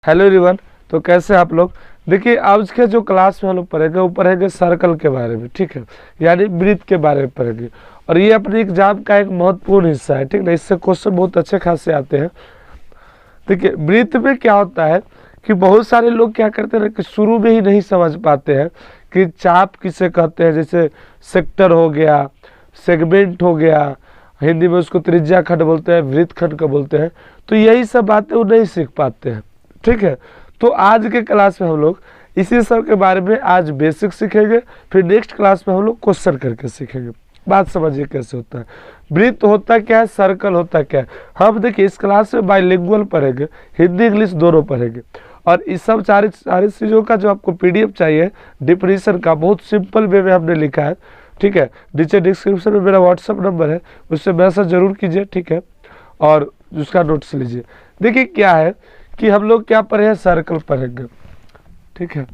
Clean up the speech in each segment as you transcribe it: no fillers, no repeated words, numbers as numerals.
Hello everyone. तो कैसे आप लोग। देखिए आज के जो क्लास में हम लोग पढ़ेंगे वो पढ़ेंगे सर्कल के बारे में, ठीक है, यानी वृत्त के बारे में पढ़ेंगे। और ये अपने एग्जाम का एक महत्वपूर्ण हिस्सा है, ठीक ना। इससे क्वेश्चन बहुत अच्छे खासे आते हैं। देखिए वृत्त में क्या होता है कि बहुत सारे लोग क्या करते हैं कि शुरू में ही नहीं समझ पाते हैं कि चाप किसे कहते हैं। जैसे सेक्टर हो गया, सेगमेंट हो गया, हिंदी में उसको त्रिज्या खंड बोलते हैं, वृत्त खंड का बोलते हैं। तो यही सब बातें वो नहीं सीख पाते हैं, ठीक है। तो आज के क्लास में हम लोग इसी सब के बारे में आज बेसिक सीखेंगे, फिर नेक्स्ट क्लास में हम लोग क्वेश्चन करके सीखेंगे। बात समझिए कैसे होता है। वृत्त होता क्या है, सर्कल होता क्या है। हम देखिए इस क्लास में बाइलिंगुअल पढ़ेंगे, हिंदी इंग्लिश दोनों पढ़ेंगे। और इस सब सारी चीज़ों का जो आपको पीडीएफ चाहिए डिफिनीशन का, बहुत सिंपल वे में हमने लिखा है, ठीक है। नीचे डिस्क्रिप्शन में मेरा व्हाट्सअप नंबर है, उससे मैसेज जरूर कीजिए, ठीक है, और उसका नोट्स लीजिए। देखिए क्या है कि हम लोग क्या पढ़े हैं, सर्कल पढ़ेंगे, ठीक है।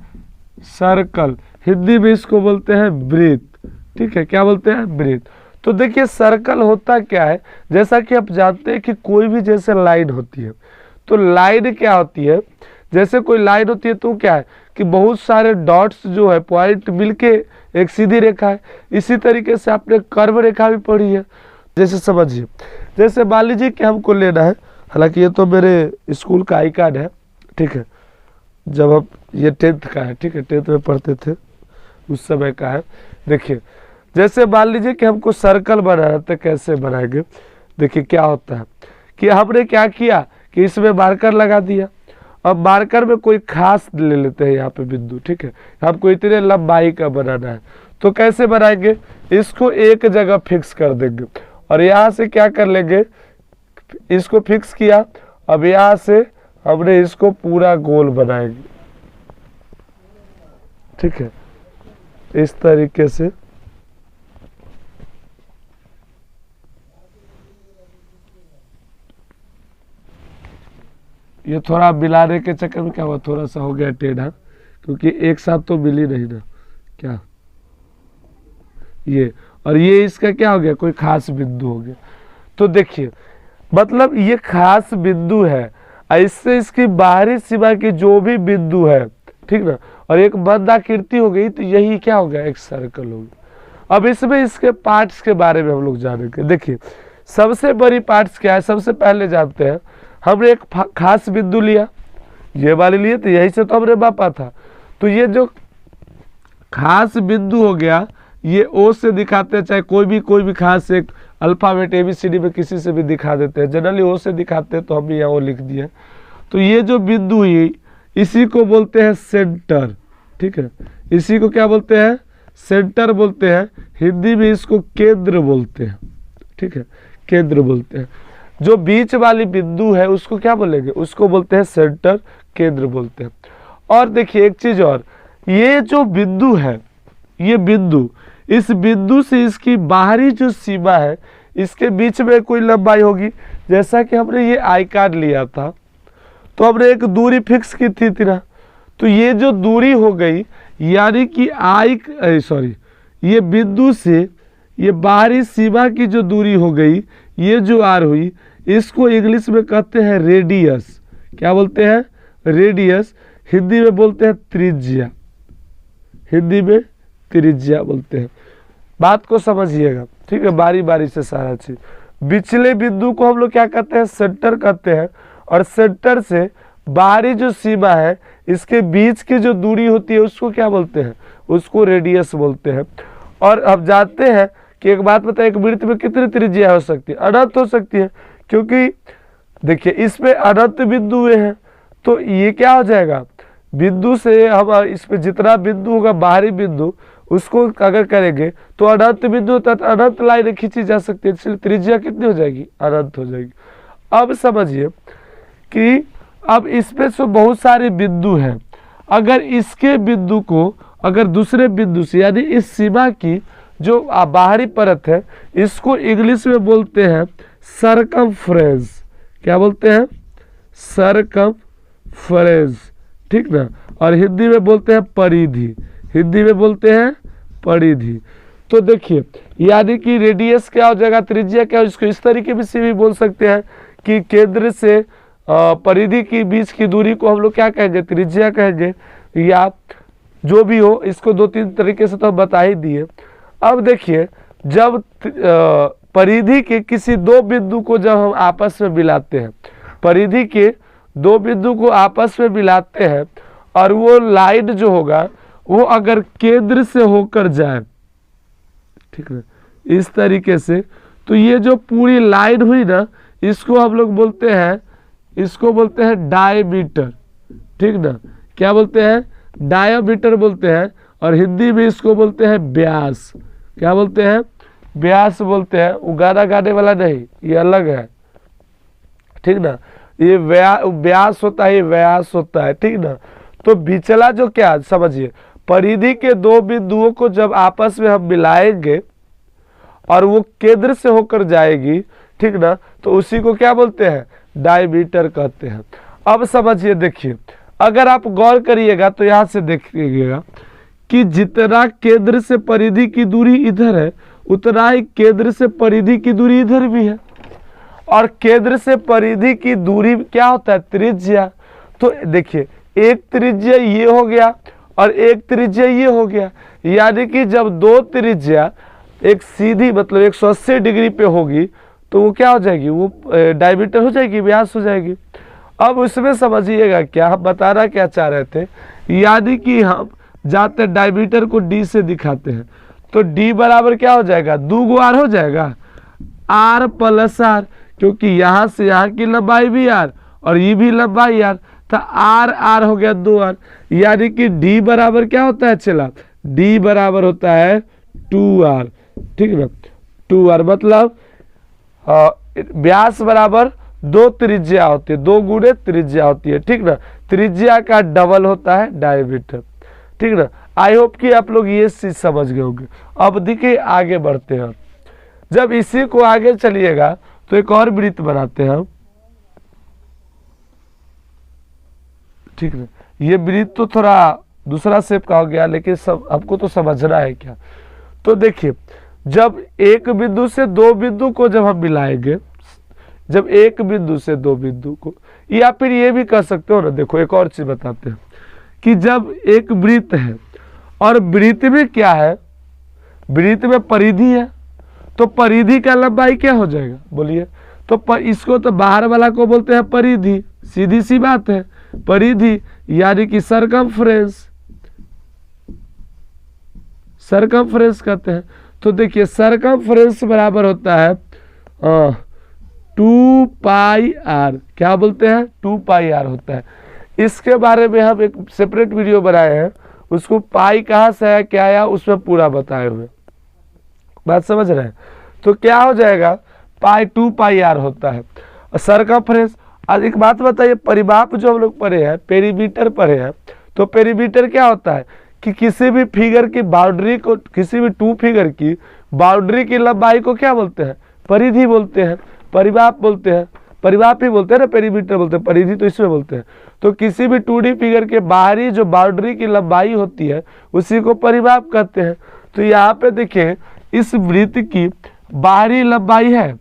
सर्कल हिंदी में इसको बोलते हैं वृत्त, ठीक है। क्या बोलते हैं, वृत्त। तो देखिए सर्कल होता क्या है, जैसा कि आप जानते हैं कि कोई भी जैसे लाइन होती है, तो लाइन क्या होती है, जैसे कोई लाइन होती है तो क्या है कि बहुत सारे डॉट्स जो है पॉइंट मिलके एक सीधी रेखा है। इसी तरीके से आपने कर्व रेखा भी पढ़ी है। जैसे समझिए, जैसे मान लीजिए कि हमको लेना है, हालांकि ये तो मेरे स्कूल का आई कार्ड है, ठीक है, जब हम ये 10th का है, ठीक है, 10th में पढ़ते थे उस समय का है। देखिए जैसे मान लीजिए कि हमको सर्कल बनाना है तो कैसे बनाएंगे। देखिए क्या होता है कि हमने क्या किया कि इसमें मार्कर लगा दिया। अब मार्कर में कोई खास ले लेते हैं यहाँ पे बिंदु, ठीक है। हमको इतने लंबाई का बनाना है तो कैसे बनाएंगे, इसको एक जगह फिक्स कर देंगे और यहाँ से क्या कर लेंगे, इसको फिक्स किया। अब यहाँ से हमने इसको पूरा गोल बनाएंगे, ठीक है, इस तरीके से। ये थोड़ा मिलाने के चक्कर में क्या हुआ, थोड़ा सा हो गया टेढ़ा, क्योंकि एक साथ तो मिल ही नहीं ना। क्या ये और ये इसका क्या हो गया, कोई खास बिंदु हो गया। तो देखिए मतलब ये खास बिंदु है, ऐसे इसकी बाहरी सीमा की जो भी बिंदु है, ठीक ना, और एक बंद आकृति हो गई, तो यही क्या हो गया, एक सर्कल हो गया। अब इसमें इसके पार्ट्स के बारे में हम लोग जानेंगे। देखिए सबसे बड़ी पार्ट्स क्या है, सबसे पहले जानते हैं। हमने एक खास बिंदु लिया, ये वाले लिए, तो यही से तो हमने मापा था। तो ये जो खास बिंदु हो गया, ये ओ से दिखाते हैं, चाहे कोई भी खास एक अल्फाबेट ABCD में किसी से भी दिखा देते हैं, जनरली ओ से दिखाते हैं, तो हमने यहाँ ओ लिख दिया। तो ये जो बिंदु है इसी को बोलते हैं सेंटर, ठीक है। इसी को क्या बोलते हैं, सेंटर बोलते हैं। हिंदी में इसको केंद्र बोलते हैं, ठीक है, केंद्र बोलते हैं। जो बीच वाली बिंदु है उसको क्या बोलेंगे, उसको बोलते हैं सेंटर, केंद्र बोलते हैं। और देखिए एक चीज और, ये जो बिंदु है, ये बिंदु, इस बिंदु से इसकी बाहरी जो सीमा है, इसके बीच में कोई लंबाई होगी। जैसा कि हमने ये आई कार्ड लिया था तो हमने एक दूरी फिक्स की थी ना, तो ये जो दूरी हो गई, यानी कि ये बिंदु से ये बाहरी सीमा की जो दूरी हो गई, ये जो आर हुई, इसको इंग्लिश में कहते हैं रेडियस। क्या बोलते हैं, रेडियस। हिंदी में बोलते हैं त्रिज्या, हिंदी में त्रिज्या बोलते हैं। बात को समझिएगा, ठीक है, बारी बारी से सारा चीज। पिछले बिंदु को हम लोग क्या कहते हैं, सेंटर कहते हैं। और सेंटर से बाहरी जो सीमा है, इसके बीच की जो दूरी होती है उसको क्या बोलते हैं, उसको रेडियस बोलते हैं। और अब जानते हैं कि एक बात बताए, एक वृत्त में कितनी त्रिज्या हो सकती है, अनंत हो सकती है, क्योंकि देखिए इसमें अनंत बिंदु हैं। तो ये क्या हो जाएगा, बिंदु से हम इसमें जितना बिंदु होगा बाहरी बिंदु, उसको अगर करेंगे तो अनंत बिंदु होता है, तो अनंत लाइन खींची जा सकती है, इसलिए त्रिज्या कितनी हो जाएगी, अनंत हो जाएगी। अब समझिए कि अब इसमें से बहुत सारे बिंदु हैं। अगर इसके बिंदु को अगर दूसरे बिंदु से, यानी इस सीमा की जो बाहरी परत है, इसको इंग्लिश में बोलते हैं सरकमफ्रेंस। क्या बोलते हैं, सरकमफ्रेंस, ठीक ना। और हिंदी में बोलते हैं परिधि, हिंदी में बोलते हैं परिधि। तो देखिए यानी कि रेडियस क्या हो जाएगा, त्रिज्या क्या हो, इसको इस तरीके से भी बोल सकते हैं कि केंद्र से परिधि की बीच की दूरी को हम लोग क्या कहेंगे, त्रिज्या कहेंगे, या जो भी हो, इसको 2-3 तरीके से तो बता ही दिए। अब देखिए, जब परिधि के किसी दो बिंदु को जब हम आपस में मिलाते हैं, परिधि के दो बिंदु को आपस में मिलाते हैं, और वो लाइन जो होगा वो अगर केंद्र से होकर जाए, ठीक है, इस तरीके से, तो ये जो पूरी लाइन हुई ना, इसको हम लोग बोलते हैं, इसको बोलते हैं डायमीटर, ठीक ना, क्या बोलते हैं, डायमीटर बोलते हैं, और हिंदी में इसको बोलते हैं व्यास। क्या बोलते हैं, व्यास बोलते हैं। वो गाना गाने वाला नहीं, ये अलग है, ठीक ना, ये व्यास होता है, ये व्यास होता है, ठीक ना। तो बिचला जो, क्या समझिए, परिधि के दो बिंदुओं को जब आपस में हम मिलाएंगे और वो केंद्र से होकर जाएगी, ठीक ना, तो उसी को क्या बोलते हैं, डायमीटर कहते हैं। अब समझिए, देखिए, अगर आप गौर करिएगा तो यहां से देखिएगा कि जितना केंद्र से परिधि की दूरी इधर है, उतना ही केंद्र से परिधि की दूरी इधर भी है, और केंद्र से परिधि की दूरी क्या होता है, त्रिज्या। तो देखिए, एक त्रिज्या ये हो गया और एक त्रिज्या ये हो गया, यानी कि जब दो त्रिज्या एक सीधी मतलब 180 डिग्री पे होगी तो वो क्या हो जाएगी, वो डायमीटर हो जाएगी, व्यास हो जाएगी। अब उसमें समझिएगा क्या हम बताना क्या चाह रहे थे, यानी कि हम जाते डायमीटर को डी से दिखाते हैं, तो डी बराबर क्या हो जाएगा, 2 आर हो जाएगा, आर प्लस आर, क्योंकि यहाँ से यहाँ की लंबाई भी आर और ये भी लंबाई आर, तो आर आर हो गया 2 आर, यानी कि डी बराबर क्या होता है, चला डी बराबर होता है 2 आर, ठीक ना, 2 आर मतलब व्यास बराबर 2 त्रिज्या होती है, 2 गुणे त्रिज्या होती है, ठीक ना, त्रिज्या का डबल होता है डायमीटर, ठीक ना। आई होप कि आप लोग ये चीज समझ गए होंगे। अब देखिए आगे बढ़ते हैं, जब इसी को आगे चलिएगा तो एक और वृत्त बनाते हैं हम, ठीक ना। ये वृत्त तो थोड़ा दूसरा शेप का हो गया, लेकिन सब आपको तो समझना है क्या। तो देखिए, जब एक बिंदु से दो बिंदु को जब हम मिलाएंगे, जब एक बिंदु से दो बिंदु को, या फिर ये भी कर सकते हो ना, देखो एक और चीज बताते हैं कि जब एक वृत्त है और वृत्त में क्या है, वृत्त में परिधि है, तो परिधि का लंबाई क्या हो जाएगा, बोलिए। तो इसको तो बाहर वाला को बोलते हैं परिधि, सीधी सी बात है, परिधि यानी कि सरकमफ्रेंस, सरकमफ्रेंस कहते हैं। तो देखिए, सरकमफ्रेंस बराबर होता है 2 पाई आर, क्या बोलते हैं, 2 पाई आर होता है। इसके बारे में हम एक सेपरेट वीडियो बनाए हैं, उसको पाई कहाँ से आया क्या आया उसमें पूरा बताए हुए, बात समझ रहे हैं। तो क्या हो जाएगा, पाई 2 पाई आर होता है। सरकमफ्रेंस, आज एक बात बताइए, परिमाप जो हम लोग पढ़े हैं, पेरीमीटर पढ़े हैं, तो पेरीमीटर क्या होता है कि किसी भी फिगर की बाउंड्री को, किसी भी 2 फिगर की बाउंड्री की लंबाई को क्या बोलते हैं, परिधि बोलते हैं, परिमाप बोलते हैं, परिमाप ही बोलते हैं ना, पेरीमीटर बोलते हैं, परिधि तो इसमें बोलते हैं। तो किसी भी 2D फिगर के बाहरी जो बाउंड्री की लंबाई होती है उसी को परिमाप कहते हैं। तो यहाँ पे देखिए, इस वृत्त की बाहरी लंबाई है,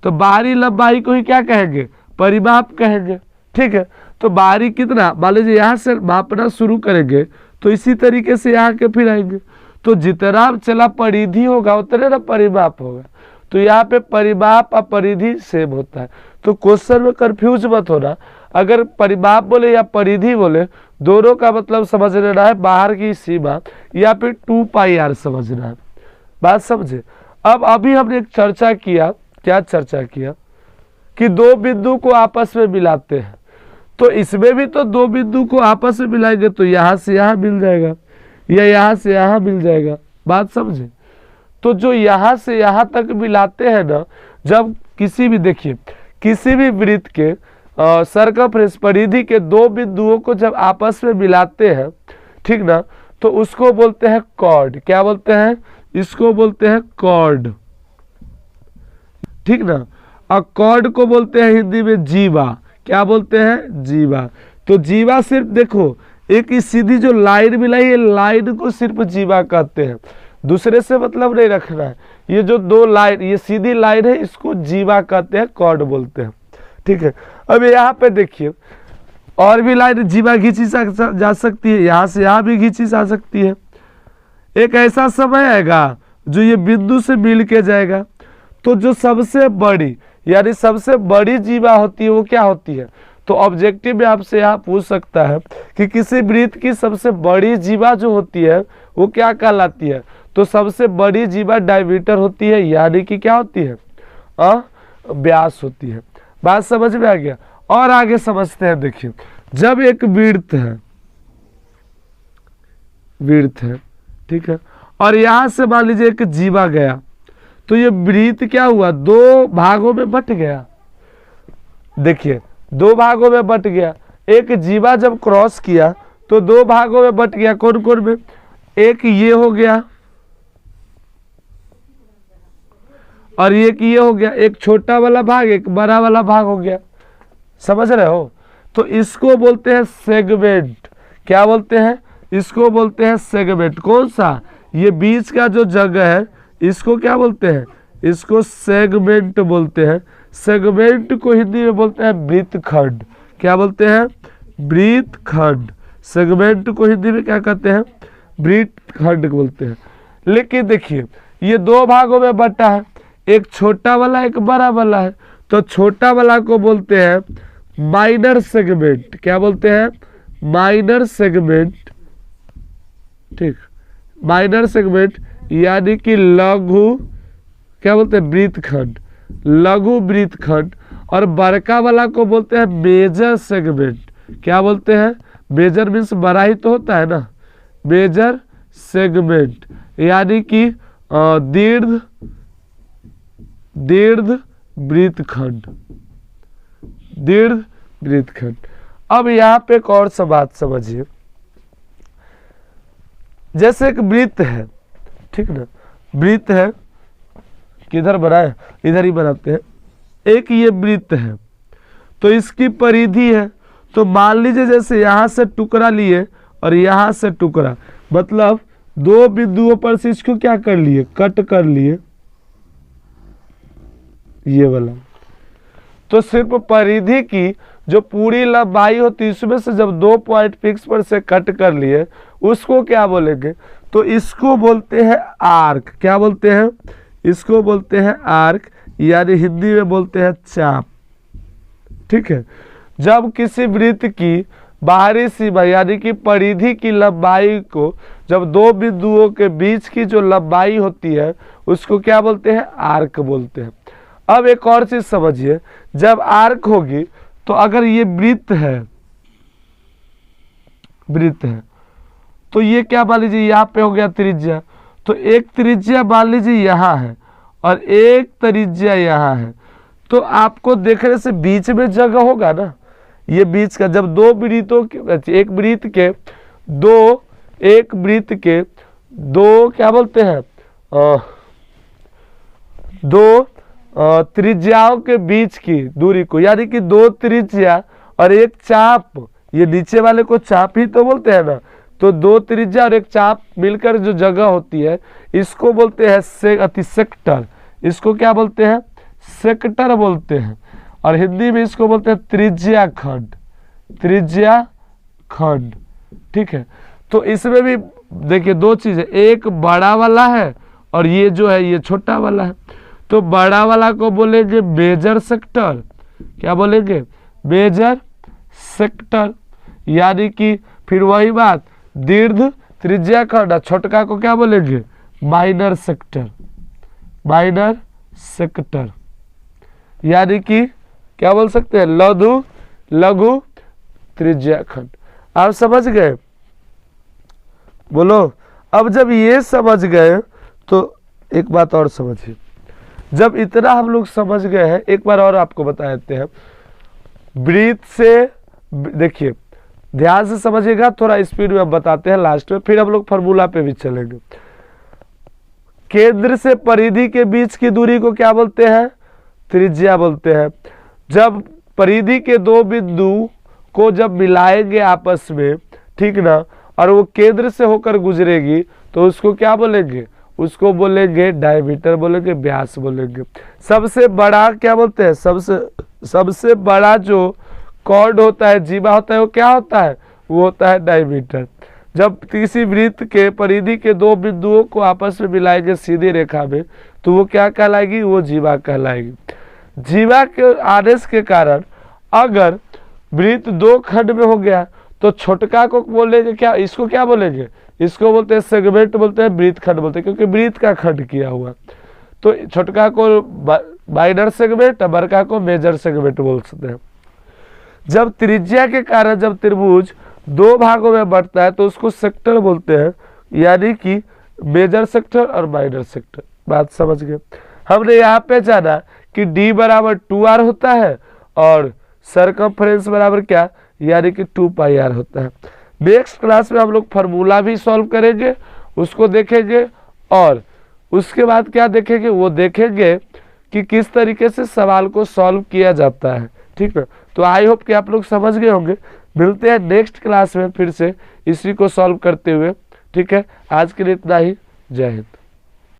तो बाहरी लंबाई को ही क्या कहेंगे, परिमाप कहेंगे, ठीक है। तो बाहरी कितना, मान लीजिए यहाँ से मापना शुरू करेंगे तो इसी तरीके से यहाँ के फिर आएंगे, तो जितना चला परिधि होगा उतना ना परिमाप होगा। तो यहाँ पे परिमाप और परिधि सेम होता है। तो क्वेश्चन में कंफ्यूज मत होना, अगर परिमाप बोले या परिधि बोले, दोनों का मतलब समझ लेना है बाहर की सीमा, या फिर 2 पाई आर समझना है, बात समझे। अब अभी हमने एक चर्चा किया, क्या चर्चा किया कि दो बिंदु को आपस में मिलाते हैं, तो इसमें भी तो दो बिंदु को आपस में मिलाएंगे तो यहाँ से यहाँ मिल जाएगा या यहाँ से यहाँ मिल जाएगा, बात समझे। तो जो यहाँ से यहाँ तक मिलाते हैं ना, जब किसी भी, देखिए किसी भी वृत्त के सरकमफ्रेंस परिधि के दो बिंदुओं को जब आपस में मिलाते हैं, ठीक ना, तो उसको बोलते हैं कॉर्ड। क्या बोलते हैं, इसको बोलते हैं कॉर्ड, ठीक ना। और कॉर्ड को बोलते हैं हिंदी में जीवा। क्या बोलते हैं, जीवा। तो जीवा सिर्फ देखो, एक सीधी जो लाइन मिलाई है, लाइन को सिर्फ जीवा कहते हैं, दूसरे से मतलब नहीं रखना है। ये जो दो लाइन, ये सीधी लाइन है, इसको जीवा कहते हैं, कॉर्ड बोलते हैं, ठीक है। अब यहाँ पे देखिए और भी लाइन जीवा खींची जा सकती है, यहाँ से यहाँ भी खींची जा सकती है। एक ऐसा समय आएगा जो ये बिंदु से मिल के जाएगा, तो जो सबसे बड़ी यानी सबसे बड़ी जीवा होती है वो क्या होती है? तो ऑब्जेक्टिव में आपसे यहाँ पूछ सकता है कि किसी वृत्त की सबसे बड़ी जीवा जो होती है वो क्या कहलाती है? तो सबसे बड़ी जीवा डायमीटर होती है, यानी कि क्या होती है? व्यास होती है। बात समझ में आ गया? और आगे समझते हैं। देखिए जब एक वृत्त है ठीक है, और यहां से मान लीजिए एक जीवा गया, तो ये वृत्त क्या हुआ? दो भागों में बट गया। देखिए दो भागों में बट गया। एक जीवा जब क्रॉस किया तो दो भागों में बट गया। कौन कौन में? एक ये हो गया और एक ये हो गया। एक छोटा वाला भाग एक बड़ा वाला भाग हो गया। समझ रहे हो? तो इसको बोलते हैं सेगमेंट। क्या बोलते हैं? इसको बोलते हैं सेगमेंट। कौन सा? ये बीच का जो जगह है इसको क्या बोलते हैं? इसको सेगमेंट बोलते हैं। सेगमेंट को हिंदी में बोलते हैं वृत्तखंड। क्या बोलते हैं? वृत्तखंड। सेगमेंट को हिंदी में क्या कहते हैं? वृत्तखंड बोलते हैं। लेकिन देखिए ये दो भागों में बटा है, एक छोटा वाला एक बड़ा वाला है, तो छोटा वाला को बोलते हैं माइनर सेगमेंट। क्या बोलते हैं? Minor segment. ठीक, माइनर सेगमेंट यानी कि लघु क्या बोलते हैं? वृत्तखंड, लघु वृत्तखंड। और बड़का वाला को बोलते हैं मेजर सेगमेंट। क्या बोलते हैं? मेजर मीन्स बड़ा ही तो होता है ना, मेजर सेगमेंट यानी कि दीर्घ वृत्तखंड, दीर्घ वृत्तखंड। अब यहाँ पे एक और सा बात समझिए। जैसे एक वृत्त है, ठीक ना, वृत्त है, किधर बनाए? इधर ही बनाते हैं। एक ये वृत्त है तो इसकी परिधि है, तो मान लीजिए जैसे यहाँ से टुकड़ा लिए और यहाँ से टुकड़ा, मतलब दो बिंदुओं पर से इसको क्या कर लिए? कट कर लिए, ये वाला। तो सिर्फ परिधि की जो पूरी लंबाई होती है इसमें से जब दो पॉइंट फिक्स पर से कट कर लिए उसको क्या बोलेंगे? तो इसको बोलते हैं आर्क। क्या बोलते हैं? इसको बोलते हैं आर्क, यानी हिंदी में बोलते हैं चाप। ठीक है। जब किसी वृत्त की बाहरी सीमा यानी कि परिधि की लंबाई को, जब दो बिंदुओं के बीच की जो लंबाई होती है उसको क्या बोलते हैं? आर्क बोलते हैं। अब एक और चीज समझिए, जब आर्क होगी तो अगर ये वृत्त है तो ये क्या मान लीजिए यहाँ पे हो गया त्रिज्या, तो एक त्रिज्या मान लीजिए यहाँ है और एक त्रिज्या यहाँ है, तो आपको देखने से बीच में जगह होगा ना, ये बीच का। जब दो वृत्तों के एक वृत्त के दो क्या बोलते हैं? दो त्रिज्याओं के बीच की दूरी को, यानी कि दो त्रिज्या और एक चाप, ये नीचे वाले को चाप ही तो बोलते हैं ना, तो दो त्रिज्या और एक चाप मिलकर जो जगह होती है इसको बोलते हैं सेक्टर। इसको क्या बोलते हैं? सेक्टर बोलते हैं। और हिंदी में इसको बोलते हैं त्रिज्या खंड, त्रिज्या खंड। ठीक है। तो इसमें भी देखिए दो चीजें, एक बड़ा वाला है और ये जो है ये छोटा वाला है। तो बड़ा वाला को बोलेंगे मेजर सेक्टर। क्या बोलेंगे? Major sector. यानी कि फिर वही बात, दीर्घ त्रिज्या खंड। छोटका को क्या बोलेंगे? Minor sector, minor sector. यानी कि क्या बोल सकते हैं? लघु त्रिज्या खंड। आप समझ गए? बोलो। अब जब ये समझ गए तो एक बात और समझिए। जब इतना हम लोग समझ गए हैं, एक बार और आपको बता देते हैं। वृत्त से देखिए, ध्यान से समझिएगा, थोड़ा स्पीड में बताते हैं लास्ट में, फिर हम लोग फॉर्मूला पे भी चलेंगे। केंद्र से परिधि के बीच की दूरी को क्या बोलते हैं? त्रिज्या बोलते हैं। जब परिधि के दो बिंदु को जब मिलाएंगे आपस में, ठीक ना, और वो केंद्र से होकर गुजरेगी तो उसको क्या बोलेंगे? उसको बोलेंगे डायमीटर बोलेंगे, व्यास बोलेंगे। सबसे बड़ा क्या बोलते हैं? सबसे सबसे बड़ा जो कॉर्ड होता है, जीवा होता है, वो क्या होता है? वो होता है डायमीटर। जब किसी वृत्त के परिधि के दो बिंदुओं को आपस में मिलाएंगे सीधी रेखा में, तो वो क्या कहलाएगी? वो जीवा कहलाएगी। जीवा के आदेश के कारण अगर वृत्त दो खंड में हो गया तो छोटका को बोलेंगे क्या? इसको क्या बोलेंगे? इसको बोलते हैं सेगमेंट, बोलते हैं वृत्त खंड बोलते हैं, क्योंकि वृत्त का खंड किया हुआ। तो छोटका को माइनर सेगमेंट, बड़का को मेजर सेगमेंट बोल सकते हैं। जब त्रिज्या के कारण जब त्रिभुज दो भागों में बढ़ता है तो उसको सेक्टर बोलते हैं, यानी कि मेजर सेक्टर और माइनर सेक्टर। बात समझ गए? हमने यहाँ पे जाना कि d बराबर 2r होता है और सरकमफ्रेंस बराबर क्या? यानी कि 2πr होता है। नेक्स्ट क्लास में हम लोग फार्मूला भी सॉल्व करेंगे, उसको देखेंगे, और उसके बाद क्या देखेंगे? वो देखेंगे कि किस तरीके से सवाल को सॉल्व किया जाता है। ठीक है, तो आई होप कि आप लोग समझ गए होंगे। मिलते हैं नेक्स्ट क्लास में फिर से इसी को सॉल्व करते हुए। ठीक है, आज के लिए इतना ही। जय हिंद।